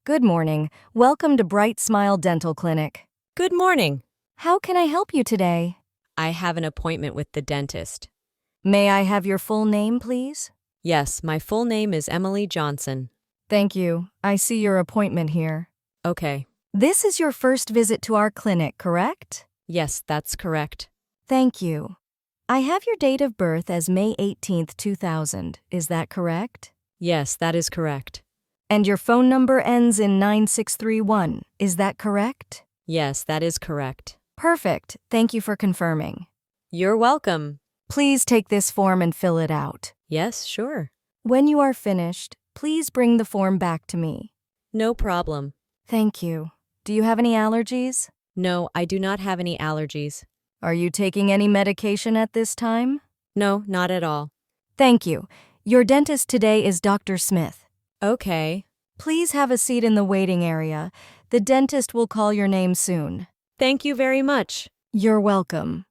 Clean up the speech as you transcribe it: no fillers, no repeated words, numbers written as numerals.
Good morning. Welcome to Bright Smile Dental Clinic. Good morning. How can I help you today? I have an appointment with the dentist. May I have your full name, please? Yes, my full name is Emily Johnson. Thank you. I see your appointment here. Okay. This is your first visit to our clinic, correct? Yes, that's correct. Thank you. I have your date of birth as May 18th, 2000. Is that correct? Yes, that is correct. And your phone number ends in 9631. Is that correct? Yes, that is correct. Perfect. Thank you for confirming. You're welcome. Please take this form and fill it out. Yes, sure. When you are finished, please bring the form back to me. No problem. Thank you. Do you have any allergies? No, I do not have any allergies. Are you taking any medication at this time? No, not at all. Thank you. Your dentist today is Dr. Smith. Okay. Please have a seat in the waiting area. The dentist will call your name soon. Thank you very much. You're welcome.